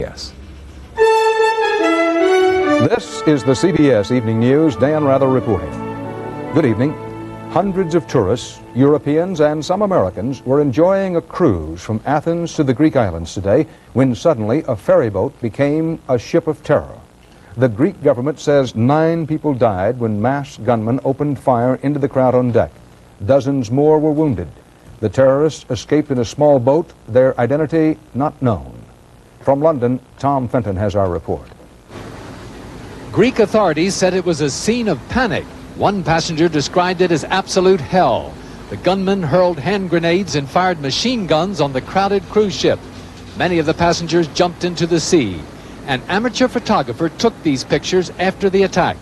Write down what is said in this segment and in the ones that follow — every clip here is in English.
Yes. This is the CBS Evening News. Dan Rather reporting. Good evening. Hundreds of tourists, Europeans and some Americans, were enjoying a cruise from Athens to the Greek islands today when suddenly a ferry boat became a ship of terror. The Greek government says 9 people died when masked gunmen opened fire into the crowd on deck. Dozens more were wounded. The terrorists escaped in a small boat, their identity not known. From London, Tom Fenton has our report. Greek authorities said it was a scene of panic. One passenger described it as absolute hell. The gunmen hurled hand grenades and fired machine guns on the crowded cruise ship. Many of the passengers jumped into the sea. An amateur photographer took these pictures after the attack.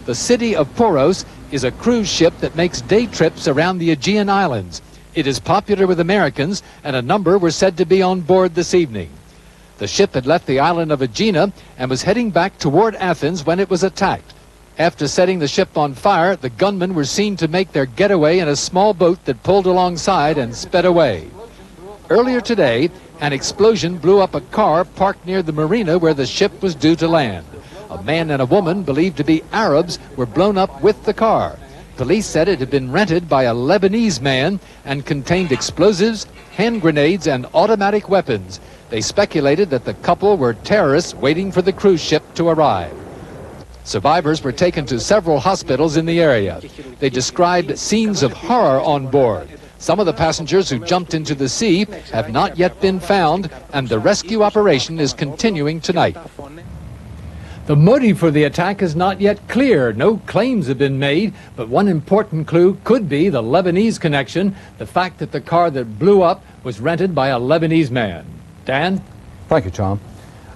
The city of Poros is a cruise ship that makes day trips around the Aegean Islands. It is popular with Americans, and a number were said to be on board this evening. The ship had left the island of Aegina and was heading back toward Athens when it was attacked. After setting the ship on fire, the gunmen were seen to make their getaway in a small boat that pulled alongside and sped away. Earlier today, an explosion blew up a car parked near the marina where the ship was due to land. A man and a woman believed to be Arabs were blown up with the car. Police said it had been rented by a Lebanese man and contained explosives, hand grenades, and automatic weapons. They speculated that the couple were terrorists waiting for the cruise ship to arrive. Survivors were taken to several hospitals in the area. They described scenes of horror on board. Some of the passengers who jumped into the sea have not yet been found, and the rescue operation is continuing tonight. The motive for the attack is not yet clear. No claims have been made, but one important clue could be the Lebanese connection, the fact that the car that blew up was rented by a Lebanese man. Dan? Thank you, Tom.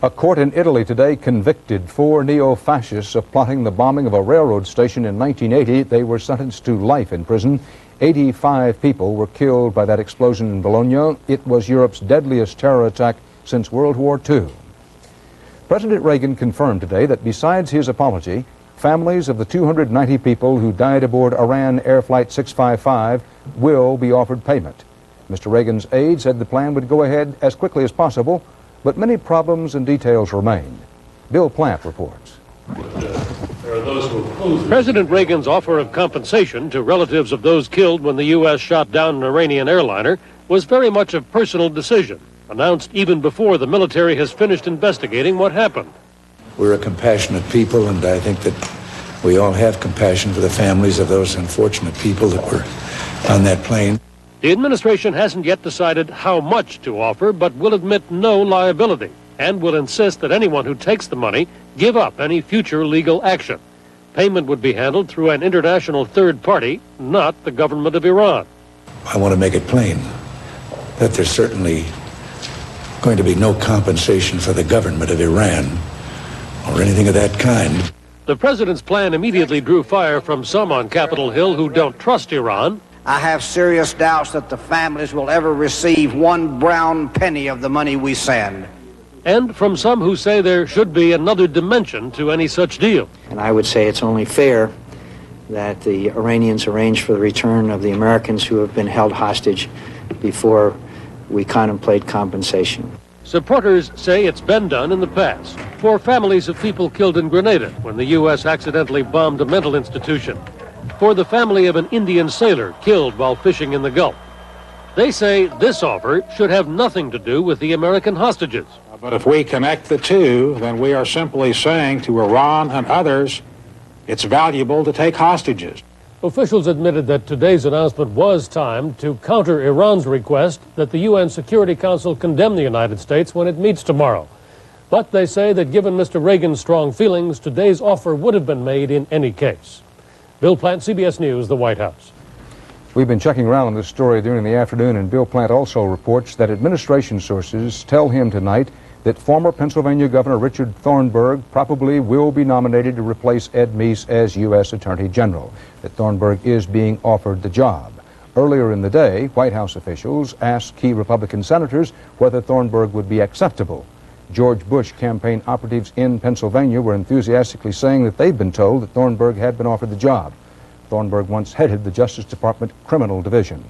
A court in Italy today convicted 4 neo-fascists of plotting the bombing of a railroad station in 1980. They were sentenced to life in prison. 85 people were killed by that explosion in Bologna. It was Europe's deadliest terror attack since World War II. President Reagan confirmed today that besides his apology, families of the 290 people who died aboard Iran Air Flight 655 will be offered payment. Mr. Reagan's aide said the plan would go ahead as quickly as possible, but many problems and details remain. Bill Plant reports. President Reagan's offer of compensation to relatives of those killed when the U.S. shot down an Iranian airliner was very much a personal decision, announced even before the military has finished investigating what happened. We're a compassionate people, and I think that we all have compassion for the families of those unfortunate people that were on that plane. The administration hasn't yet decided how much to offer, but will admit no liability and will insist that anyone who takes the money give up any future legal action. Payment would be handled through an international third party, not the government of Iran. I want to make it plain that there's certainly going to be no compensation for the government of Iran or anything of that kind. The president's plan immediately drew fire from some on Capitol Hill who don't trust Iran. I have serious doubts that the families will ever receive 1 brown penny of the money we send. And from some who say there should be another dimension to any such deal. And I would say it's only fair that the Iranians arrange for the return of the Americans who have been held hostage before we contemplate compensation. Supporters say it's been done in the past for families of people killed in Grenada when the U.S. accidentally bombed a mental institution, for the family of an Indian sailor killed while fishing in the Gulf. They say this offer should have nothing to do with the American hostages. But if we connect the two, then we are simply saying to Iran and others, it's valuable to take hostages. Officials admitted that today's announcement was timed to counter Iran's request that the UN Security Council condemn the United States when it meets tomorrow. But they say that given Mr. Reagan's strong feelings, today's offer would have been made in any case. Bill Plant, CBS News, the White House. We've been checking around on this story during the afternoon, and Bill Plant also reports that administration sources tell him tonight that former Pennsylvania Governor Richard Thornburgh probably will be nominated to replace Ed Meese as U.S. Attorney General, that Thornburgh is being offered the job. Earlier in the day, White House officials asked key Republican senators whether Thornburgh would be acceptable. George Bush campaign operatives in Pennsylvania were enthusiastically saying that they'd been told that Thornburgh had been offered the job. Thornburgh once headed the Justice Department Criminal Division.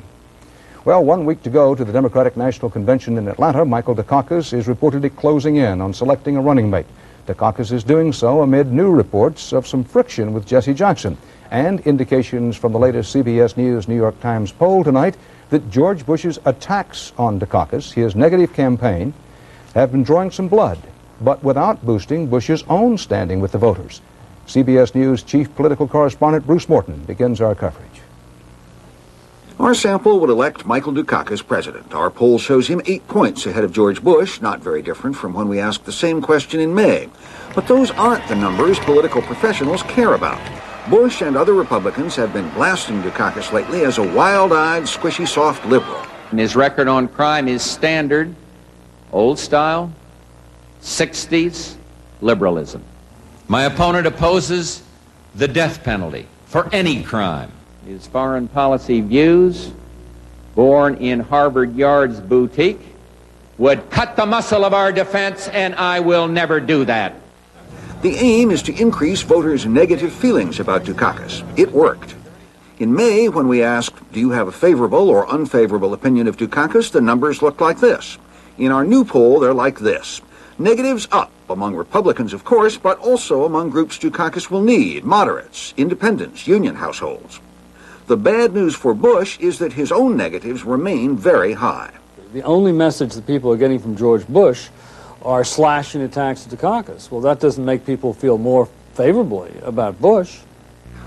Well, 1 week to go to the Democratic National Convention in Atlanta. Michael Dukakis is reportedly closing in on selecting a running mate. Dukakis is doing so amid new reports of some friction with Jesse Jackson and indications from the latest CBS News New York Times poll tonight that George Bush's attacks on Dukakis, his negative campaign, have been drawing some blood, but without boosting Bush's own standing with the voters. CBS News chief political correspondent Bruce Morton begins our coverage. Our sample would elect Michael Dukakis president. Our poll shows him 8 points ahead of George Bush, not very different from when we asked the same question in May. But those aren't the numbers political professionals care about. Bush and other Republicans have been blasting Dukakis lately as a wild-eyed, squishy, soft liberal. And his record on crime is standard, old style, 60s liberalism. My opponent opposes the death penalty for any crime. His foreign policy views, born in Harvard Yard's boutique, would cut the muscle of our defense, and I will never do that. The aim is to increase voters' negative feelings about Dukakis. It worked. In May, when we asked, do you have a favorable or unfavorable opinion of Dukakis, the numbers looked like this. In our new poll, they're like this. Negatives up among Republicans, of course, but also among groups Dukakis will need, moderates, independents, union households. The bad news for Bush is that his own negatives remain very high. The only message that people are getting from George Bush are slashing attacks to Dukakis. Well, that doesn't make people feel more favorably about Bush.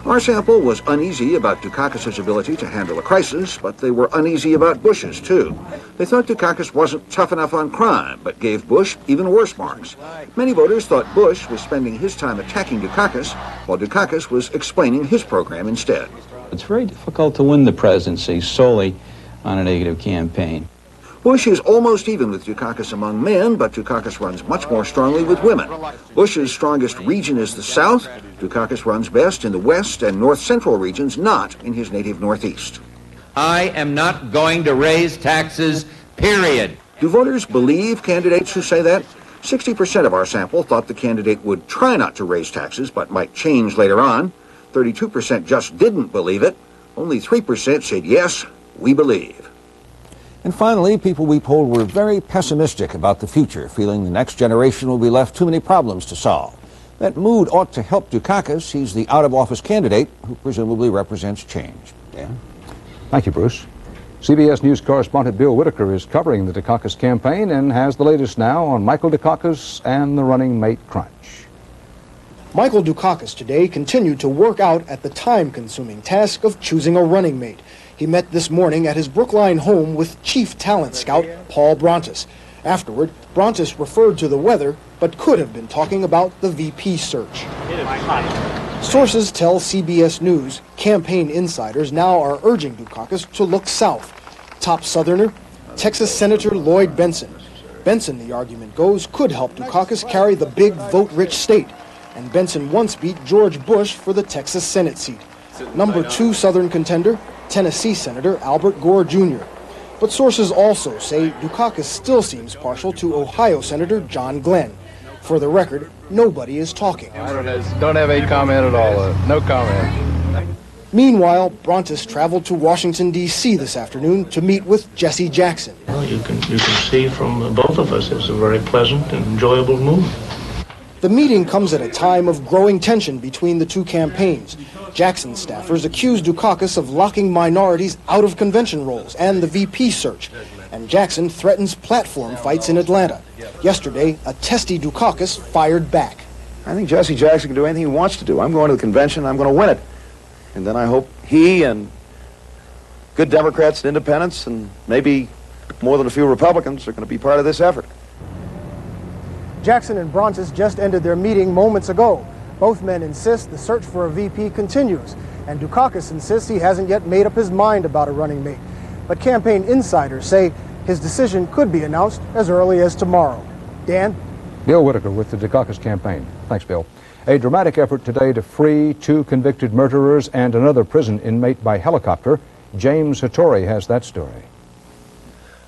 Our sample was uneasy about Dukakis' ability to handle a crisis, but they were uneasy about Bush's, too. They thought Dukakis wasn't tough enough on crime, but gave Bush even worse marks. Many voters thought Bush was spending his time attacking Dukakis, while Dukakis was explaining his program instead. It's very difficult to win the presidency solely on a negative campaign. Bush is almost even with Dukakis among men, but Dukakis runs much more strongly with women. Bush's strongest region is the South. Dukakis runs best in the West and North Central regions, not in his native Northeast. I am not going to raise taxes, period. Do voters believe candidates who say that? 60% of our sample thought the candidate would try not to raise taxes, but might change later on. 32% just didn't believe it. Only 3% said, yes, we believe. And finally, people we polled were very pessimistic about the future, feeling the next generation will be left too many problems to solve. That mood ought to help Dukakis. He's the out-of-office candidate who presumably represents change. Dan? Thank you, Bruce. CBS News correspondent Bill Whitaker is covering the Dukakis campaign and has the latest now on Michael Dukakis and the running mate crunch. Michael Dukakis today continued to work out at the time-consuming task of choosing a running mate. He met this morning at his Brookline home with chief talent scout Paul Brontis. Afterward, Brontis referred to the weather, but could have been talking about the VP search. Sources tell CBS News campaign insiders now are urging Dukakis to look south. Top Southerner, Texas Senator Lloyd Benson. Benson, the argument goes, could help Dukakis carry the big vote-rich state. And Benson once beat George Bush for the Texas Senate seat. Number 2 Southern contender, Tennessee Senator Albert Gore Jr. But sources also say Dukakis still seems partial to Ohio Senator John Glenn. For the record, nobody is talking. I don't have any comment at all. No comment. Meanwhile, Brontis traveled to Washington, D.C. this afternoon to meet with Jesse Jackson. Well, you can see from both of us it's a very pleasant and enjoyable move. The meeting comes at a time of growing tension between the two campaigns. Jackson staffers accuse Dukakis of locking minorities out of convention rolls and the VP search. And Jackson threatens platform fights in Atlanta. Yesterday, a testy Dukakis fired back. I think Jesse Jackson can do anything he wants to do. I'm going to the convention, I'm going to win it. And then I hope he and good Democrats and independents and maybe more than a few Republicans are going to be part of this effort. Jackson and Brontis just ended their meeting moments ago. Both men insist the search for a VP continues, and Dukakis insists he hasn't yet made up his mind about a running mate. But campaign insiders say his decision could be announced as early as tomorrow. Dan? Bill Whitaker with the Dukakis campaign. Thanks, Bill. A dramatic effort today to free 2 convicted murderers and another prison inmate by helicopter. James Hattori has that story.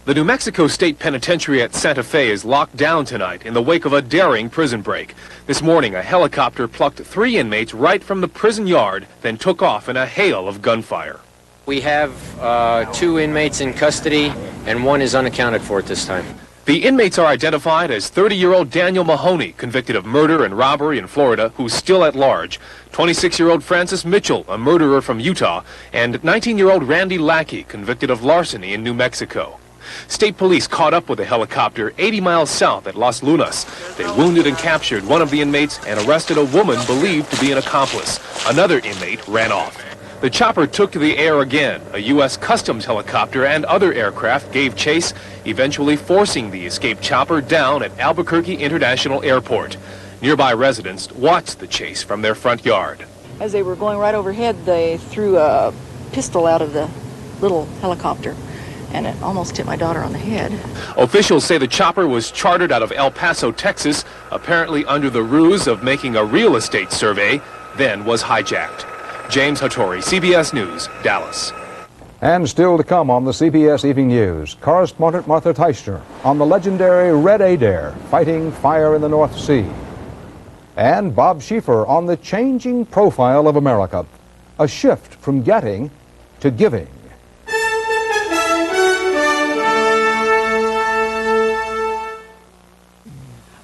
The New Mexico State Penitentiary at Santa Fe is locked down tonight in the wake of a daring prison break. This morning, a helicopter plucked 3 inmates right from the prison yard, then took off in a hail of gunfire. We have 2 inmates in custody, and 1 is unaccounted for at this time. The inmates are identified as 30-year-old Daniel Mahoney, convicted of murder and robbery in Florida, who's still at large, 26-year-old Francis Mitchell, a murderer from Utah, and 19-year-old Randy Lackey, convicted of larceny in New Mexico. State police caught up with a helicopter 80 miles south at Las Lunas. They wounded and captured one of the inmates and arrested a woman believed to be an accomplice. Another inmate ran off. The chopper took to the air again. A U.S. Customs helicopter and other aircraft gave chase, eventually forcing the escaped chopper down at Albuquerque International Airport. Nearby residents watched the chase from their front yard. As they were going right overhead, they threw a pistol out of the little helicopter, and it almost hit my daughter on the head. Officials say the chopper was chartered out of El Paso, Texas, apparently under the ruse of making a real estate survey, then was hijacked. James Hattori, CBS News, Dallas. And still to come on the CBS Evening News, correspondent Martha Teichner on the legendary Red Adair fighting fire in the North Sea. And Bob Schieffer on the changing profile of America, a shift from getting to giving.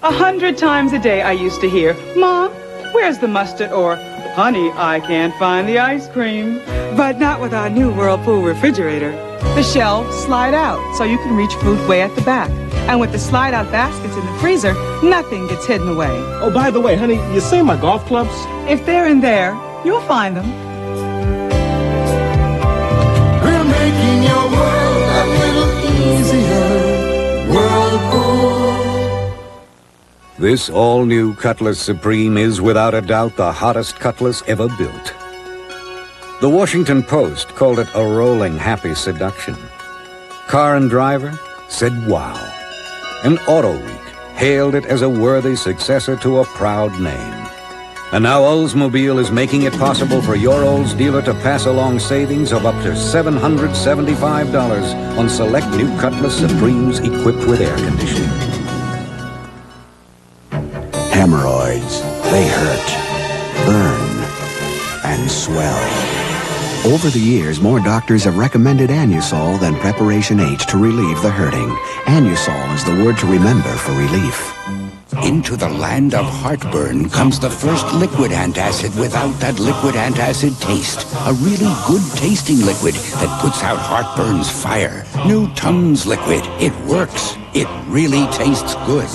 100 times a day I used to hear, "Mom, where's the mustard?" or, "Honey, I can't find the ice cream." But not with our new Whirlpool refrigerator. The shelves slide out so you can reach food way at the back. And with the slide-out baskets in the freezer, nothing gets hidden away. Oh, by the way, honey, you see my golf clubs? If they're in there, you'll find them. We're making your world a little easier. Whirlpool. This all-new Cutlass Supreme is without a doubt the hottest Cutlass ever built. The Washington Post called it a rolling, happy seduction. Car and Driver said wow. And Auto Week hailed it as a worthy successor to a proud name. And now Oldsmobile is making it possible for your Olds dealer to pass along savings of up to $775 on select new Cutlass Supremes equipped with air conditioning. Hemorrhoids, they hurt, burn, and swell. Over the years, more doctors have recommended Anusol than Preparation H to relieve the hurting. Anusol is the word to remember for relief. Into the land of heartburn comes the first liquid antacid without that liquid antacid taste. A really good tasting liquid that puts out heartburn's fire. New Tums Liquid. It works. It really tastes good.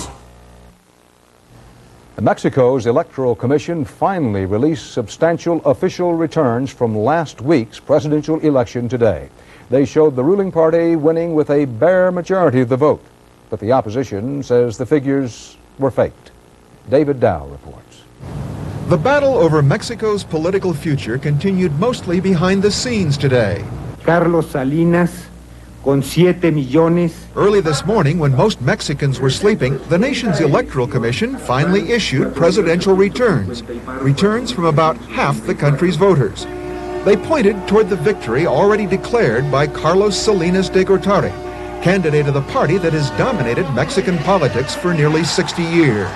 Mexico's Electoral Commission finally released substantial official returns from last week's presidential election today. They showed the ruling party winning with a bare majority of the vote, but the opposition says the figures were faked. David Dow reports. The battle over Mexico's political future continued mostly behind the scenes today. Carlos Salinas, con 7 millones. Early this morning, when most Mexicans were sleeping, the nation's Electoral Commission finally issued presidential returns. Returns from about half the country's voters. They pointed toward the victory already declared by Carlos Salinas de Gortari, candidate of the party that has dominated Mexican politics for nearly 60 years.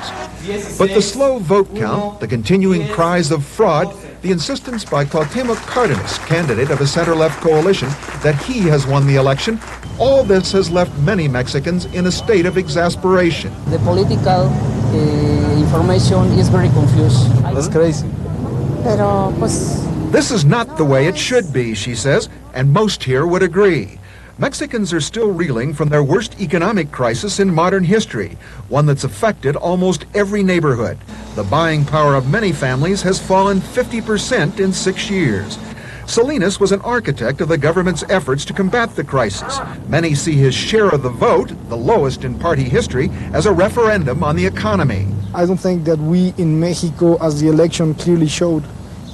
But the slow vote count, the continuing cries of fraud, the insistence by Cuauhtemoc Cárdenas, candidate of a center-left coalition, that he has won the election, all this has left many Mexicans in a state of exasperation. The political information is very confused. That's crazy. Pero, pues... This is not the way it should be, she says, and most here would agree. Mexicans are still reeling from their worst economic crisis in modern history, one that's affected almost every neighborhood. The buying power of many families has fallen 50% in 6 years. Salinas was an architect of the government's efforts to combat the crisis. Many see his share of the vote, the lowest in party history, as a referendum on the economy. I don't think that we in Mexico, as the election clearly showed,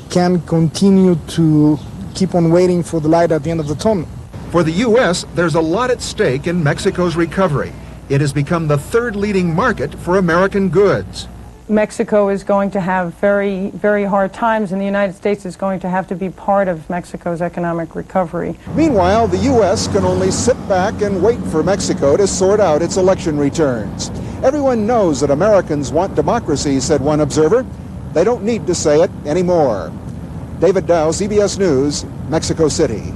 can continue to keep on waiting for the light at the end of the tunnel. For the U.S., there's a lot at stake in Mexico's recovery. It has become the third leading market for American goods. Mexico is going to have very, very hard times, and the United States is going to have to be part of Mexico's economic recovery. Meanwhile, the U.S. can only sit back and wait for Mexico to sort out its election returns. Everyone knows that Americans want democracy, said one observer. They don't need to say it anymore. David Dow, CBS News, Mexico City.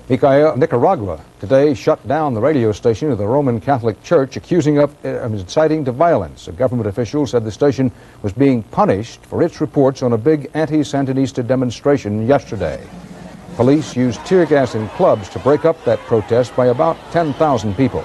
Nicaragua today shut down the radio station of the Roman Catholic Church, accusing of inciting to violence. A government official said the station was being punished for its reports on a big anti-Sandinista demonstration yesterday. Police used tear gas and clubs to break up that protest by about 10,000 people.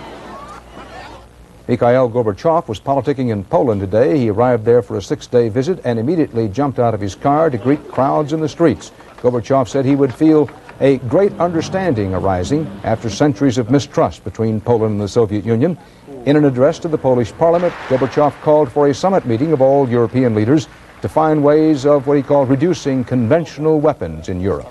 Mikhail Gorbachev was politicking in Poland today. He arrived there for a 6-day visit and immediately jumped out of his car to greet crowds in the streets. Gorbachev said he would feel a great understanding arising after centuries of mistrust between Poland and the Soviet Union. In an address to the Polish parliament, Gorbachev called for a summit meeting of all European leaders to find ways of what he called reducing conventional weapons in Europe.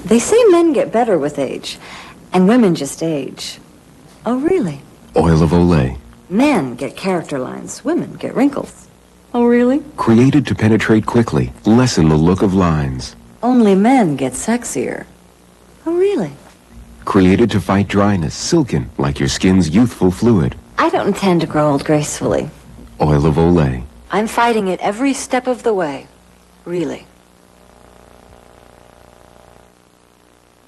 They say men get better with age, and women just age. Oh, really? Oil of Olay. Men get character lines, women get wrinkles. Oh, really? Created to penetrate quickly, lessen the look of lines. Only men get sexier. Oh, really? Created to fight dryness, silken, like your skin's youthful fluid. I don't intend to grow old gracefully. Oil of Olay. I'm fighting it every step of the way. Really.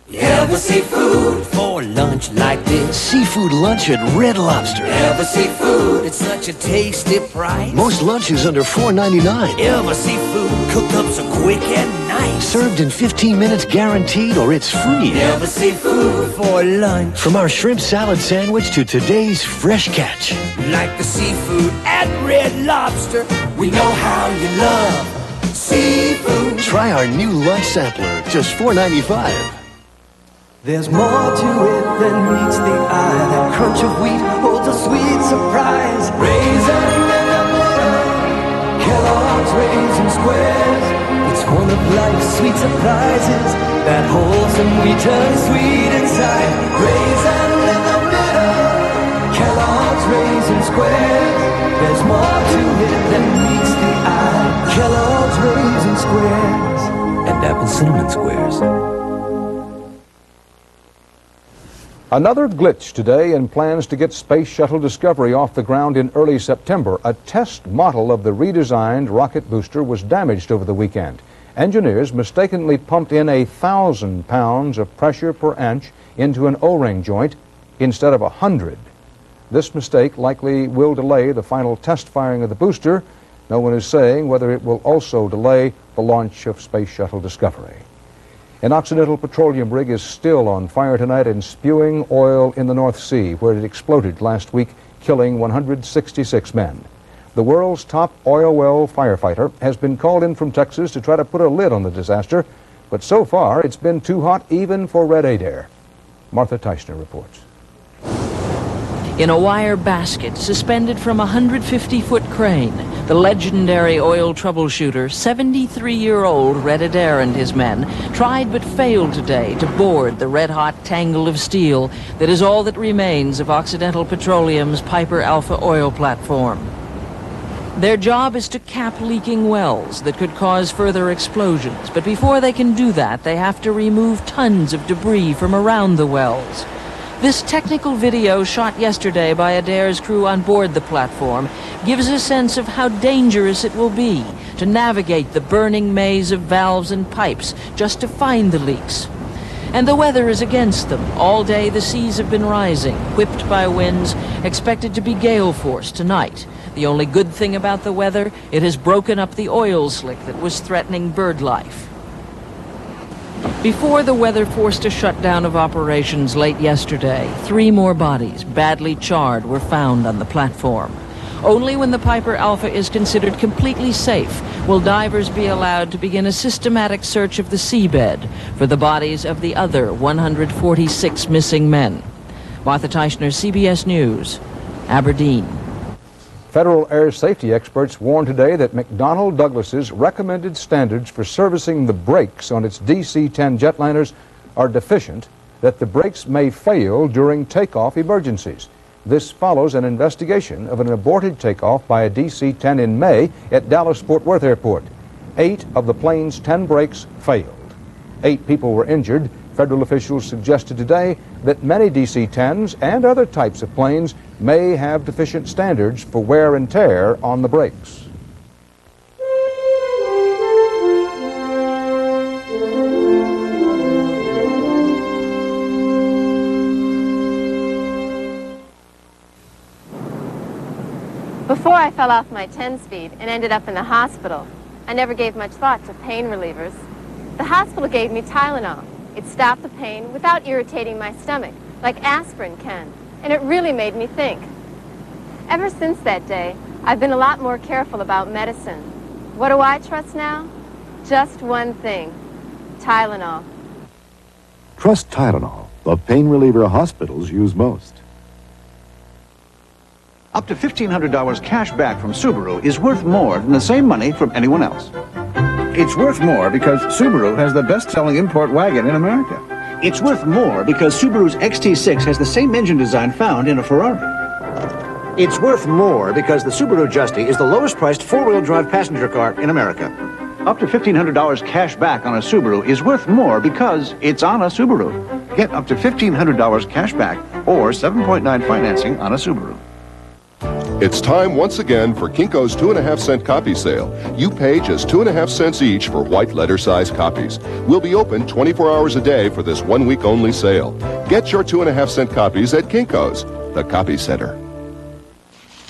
You ever see food for lunch like this? Seafood lunch at Red Lobster. You ever see food? It's such a tasty price. Most lunches under $4.99. You ever see food cooked up so quick and nice? Served in 15 minutes guaranteed or it's free. You ever see food for lunch? From our shrimp salad sandwich to today's fresh catch. Like the seafood at Red Lobster, we know how you love seafood. Try our new lunch sampler, just $4.95. There's more to it than meets the eye. That crunch of wheat holds a sweet surprise. Raisin in the middle, Kellogg's Raisin Squares. It's one of life's sweet surprises that wholesome wheat turns sweet inside. Raisin in the middle, Kellogg's Raisin Squares. There's more to it than meets the eye. Kellogg's Raisin Squares and Apple Cinnamon Squares. Another glitch today in plans to get Space Shuttle Discovery off the ground in early September. A test model of the redesigned rocket booster was damaged over the weekend. Engineers mistakenly pumped in 1,000 pounds of pressure per inch into an O-ring joint instead of 100. This mistake likely will delay the final test firing of the booster. No one is saying whether it will also delay the launch of Space Shuttle Discovery. An Occidental petroleum rig is still on fire tonight and spewing oil in the North Sea, where it exploded last week, killing 166 men. The world's top oil well firefighter has been called in from Texas to try to put a lid on the disaster, but so far it's been too hot even for Red Adair. Martha Teichner reports. In a wire basket suspended from a 150-foot crane, the legendary oil troubleshooter, 73-year-old Red Adair and his men, tried but failed today to board the red-hot tangle of steel that is all that remains of Occidental Petroleum's Piper Alpha oil platform. Their job is to cap leaking wells that could cause further explosions, but before they can do that, they have to remove tons of debris from around the wells. This technical video shot yesterday by Adair's crew on board the platform gives a sense of how dangerous it will be to navigate the burning maze of valves and pipes just to find the leaks. And the weather is against them. All day the seas have been rising, whipped by winds, expected to be gale force tonight. The only good thing about the weather, it has broken up the oil slick that was threatening bird life. Before the weather forced a shutdown of operations late yesterday, 3 more bodies, badly charred, were found on the platform. Only when the Piper Alpha is considered completely safe will divers be allowed to begin a systematic search of the seabed for the bodies of the other 146 missing men. Martha Teichner, CBS News, Aberdeen. Federal air safety experts warned today that McDonnell Douglas's recommended standards for servicing the brakes on its DC-10 jetliners are deficient, that the brakes may fail during takeoff emergencies. This follows an investigation of an aborted takeoff by a DC-10 in May at Dallas-Fort Worth Airport. 8 of the plane's 10 brakes failed. 8 people were injured. Federal officials suggested today that many DC-10s and other types of planes may have deficient standards for wear and tear on the brakes. Before I fell off my 10-speed and ended up in the hospital, I never gave much thought to pain relievers. The hospital gave me Tylenol. It stopped the pain without irritating my stomach, like aspirin can, and it really made me think. Ever since that day, I've been a lot more careful about medicine. What do I trust now? Just one thing, Tylenol. Trust Tylenol, the pain reliever hospitals use most. Up to $1,500 cash back from Subaru is worth more than the same money from anyone else. It's worth more because Subaru has the best-selling import wagon in America. It's worth more because Subaru's XT6 has the same engine design found in a Ferrari. It's worth more because the Subaru Justy is the lowest-priced four-wheel drive passenger car in America. Up to $1,500 cash back on a Subaru is worth more because it's on a Subaru. Get up to $1,500 cash back or 7.9 financing on a Subaru. It's time once again for Kinko's 2.5-cent copy sale. You pay just 2.5 cents each for white letter size copies. We'll be open 24 hours a day for this 1 week only sale. Get your 2.5-cent copies at Kinko's, the copy center.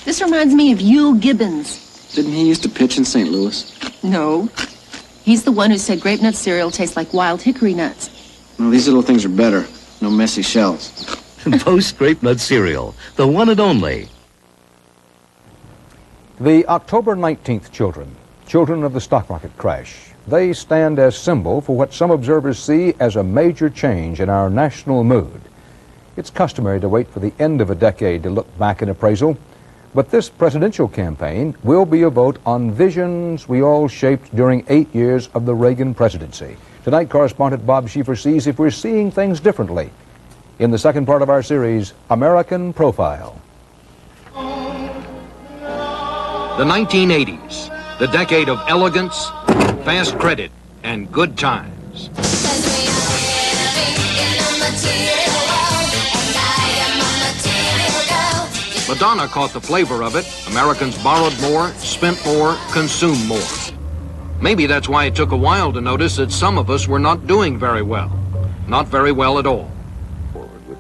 This reminds me of Yule Gibbons. Didn't he used to pitch in St. Louis? No. He's the one who said grape nut cereal tastes like wild hickory nuts. Well, these little things are better. No messy shells. Post Grape Nut Cereal, the one and only. The October 19th children of the stock market crash, they stand as symbol for what some observers see as a major change in our national mood. It's customary to wait for the end of a decade to look back in appraisal, but this presidential campaign will be a vote on visions we all shaped during 8 years of the Reagan presidency. Tonight, correspondent Bob Schieffer sees if we're seeing things differently in the second part of our series, American Profile. The 1980s, the decade of elegance, fast credit, and good times. Madonna caught the flavor of it. Americans borrowed more, spent more, consumed more. Maybe that's why it took a while to notice that some of us were not doing very well. Not very well at all.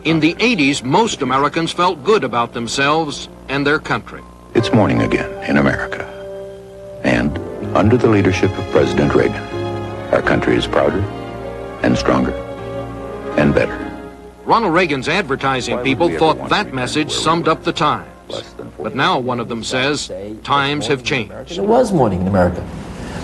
In the 80s, most Americans felt good about themselves and their country. It's morning again in America. And under the leadership of President Reagan, our country is prouder and stronger and better. Ronald Reagan's advertising people thought that message summed up the times. But now one of them says, times have changed. It was morning in America.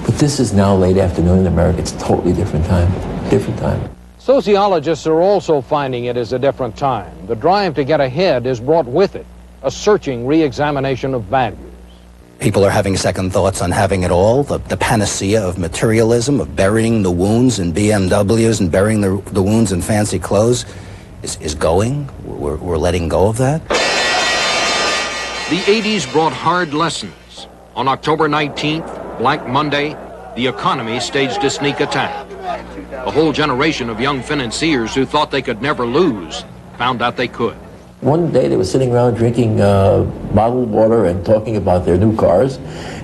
But this is now late afternoon in America. It's a totally different time. Different time. Sociologists are also finding it as a different time. The drive to get ahead has brought with it a searching re-examination of values. People are having second thoughts on having it all. The panacea of materialism, of burying the wounds in BMWs and burying the wounds in fancy clothes is going. We're letting go of that. The 80s brought hard lessons. On October 19th, Black Monday, the economy staged a sneak attack. A whole generation of young financiers who thought they could never lose found out they could. One day they were sitting around drinking bottled water and talking about their new cars,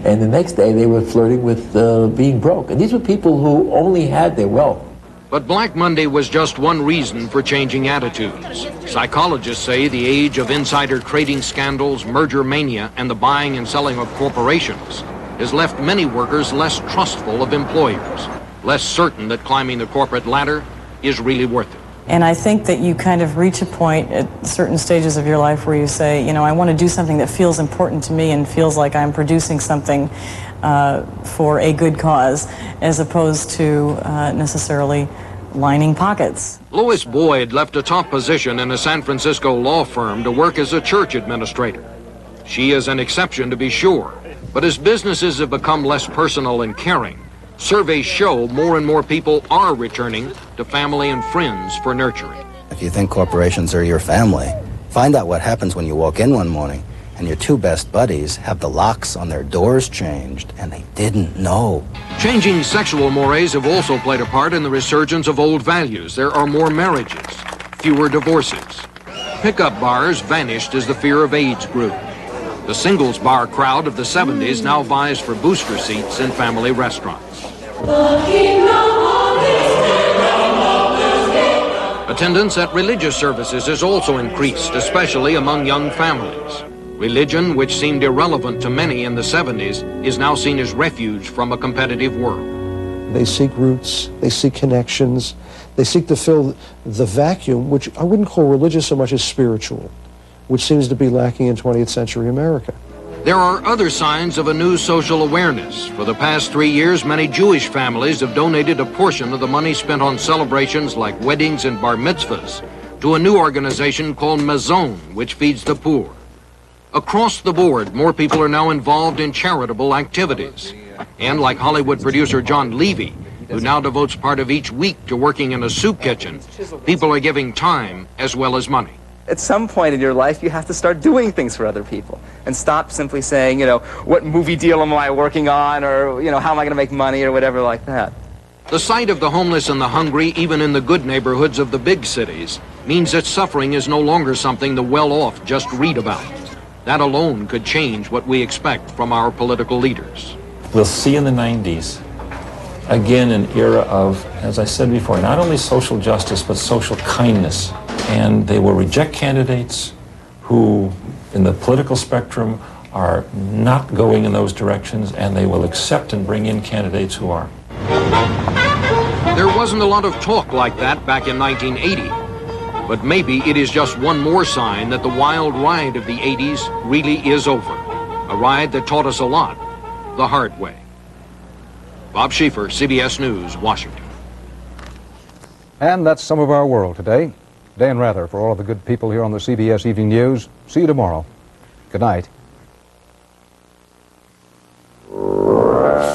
and the next day they were flirting with being broke. And these were people who only had their wealth. But Black Monday was just one reason for changing attitudes. Psychologists say the age of insider trading scandals, merger mania, and the buying and selling of corporations has left many workers less trustful of employers, less certain that climbing the corporate ladder is really worth it. And I think that you kind of reach a point at certain stages of your life where you say, you know, I want to do something that feels important to me and feels like I'm producing something for a good cause, as opposed to necessarily lining pockets. Lois Boyd left a top position in a San Francisco law firm to work as a church administrator. She is an exception, to be sure, but as businesses have become less personal and caring, surveys show more and more people are returning to family and friends for nurturing. If you think corporations are your family, find out what happens when you walk in one morning and your two best buddies have the locks on their doors changed and they didn't know. Changing sexual mores have also played a part in the resurgence of old values. There are more marriages, fewer divorces. Pickup bars vanished as the fear of AIDS grew. The singles bar crowd of the 70s now vies for booster seats in family restaurants. Attendance at religious services has also increased, especially among young families. Religion, which seemed irrelevant to many in the 70s, is now seen as refuge from a competitive world. They seek roots, they seek connections, they seek to fill the vacuum, which I wouldn't call religious so much as spiritual, which seems to be lacking in 20th century America. There are other signs of a new social awareness. For the past 3 years, many Jewish families have donated a portion of the money spent on celebrations like weddings and bar mitzvahs to a new organization called Mazon, which feeds the poor. Across the board, more people are now involved in charitable activities. And like Hollywood producer John Levy, who now devotes part of each week to working in a soup kitchen, people are giving time as well as money. At some point in your life, you have to start doing things for other people and stop simply saying, what movie deal am I working on, or, how am I going to make money, or whatever like that. The sight of the homeless and the hungry, even in the good neighborhoods of the big cities, means that suffering is no longer something the well-off just read about. That alone could change what we expect from our political leaders. We'll see in the 90s, again, an era of, as I said before, not only social justice, but social kindness. And they will reject candidates who, in the political spectrum, are not going in those directions, and they will accept and bring in candidates who are. There wasn't a lot of talk like that back in 1980, but maybe it is just one more sign that the wild ride of the 80s really is over, a ride that taught us a lot the hard way. Bob Schieffer, CBS News, Washington. And that's some of our world today. Dan Rather, for all of the good people here on the CBS Evening News. See you tomorrow. Good night.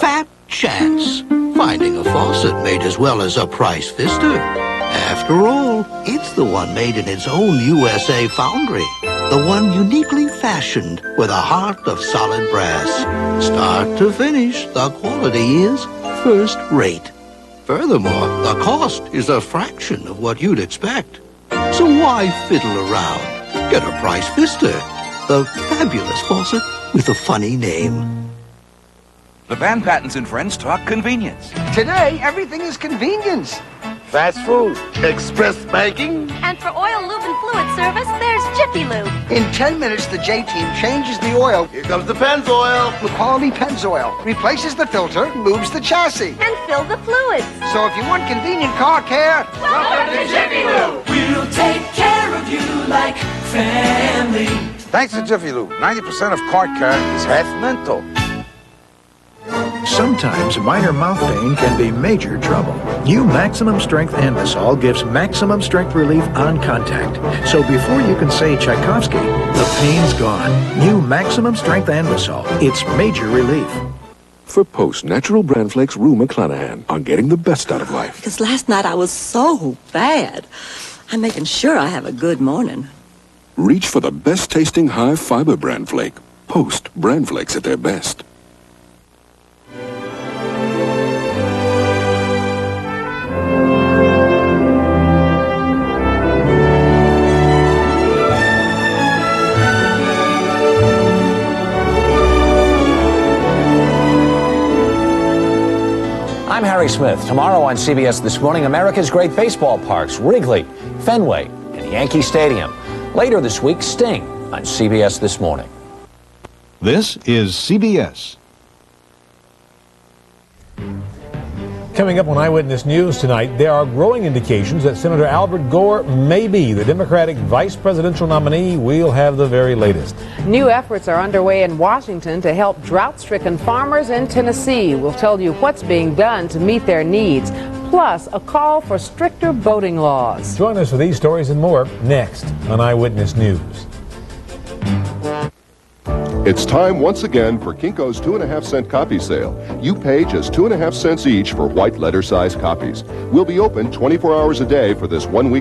Fat chance. Finding a faucet made as well as a price fister. After all, it's the one made in its own USA foundry. The one uniquely fashioned with a heart of solid brass. Start to finish, the quality is first rate. Furthermore, the cost is a fraction of what you'd expect. So why fiddle around? Get a price fister. The fabulous faucet with a funny name. The Van Pattens and Friends talk convenience. Today, everything is convenience. Fast food, express banking. And for oil, lube, and fluid service, there's Jiffy Lube. In 10 minutes, the J-Team changes the oil. Here comes the Pennzoil. The quality Pennzoil replaces the filter, lubes the chassis. And fill the fluids. So if you want convenient car care, welcome to Jiffy Lube. We'll take care of you like family. Thanks to Jiffy Lube, 90% of car care is half mental. Sometimes minor mouth pain can be major trouble. New Maximum Strength Anbesol gives maximum strength relief on contact. So before you can say Tchaikovsky, the pain's gone. New Maximum Strength Anbesol. It's major relief. For Post Natural Bran Flakes, Rue McClanahan on getting the best out of life. Because last night I was so bad. I'm making sure I have a good morning. Reach for the best tasting high fiber Bran Flake. Post Bran Flakes at their best. I'm Harry Smith. Tomorrow on CBS This Morning, America's great baseball parks, Wrigley, Fenway, and Yankee Stadium. Later this week, Sting on CBS This Morning. This is CBS. Coming up on Eyewitness News tonight, there are growing indications that Senator Albert Gore may be the Democratic vice presidential nominee. We'll have the very latest. New efforts are underway in Washington to help drought-stricken farmers in Tennessee. We'll tell you what's being done to meet their needs, plus a call for stricter boating laws. Join us for these stories and more next on Eyewitness News. It's time once again for Kinko's 2.5-cent copy sale. You pay just 2.5 cents each for white letter size copies. We'll be open 24 hours a day for this 1 week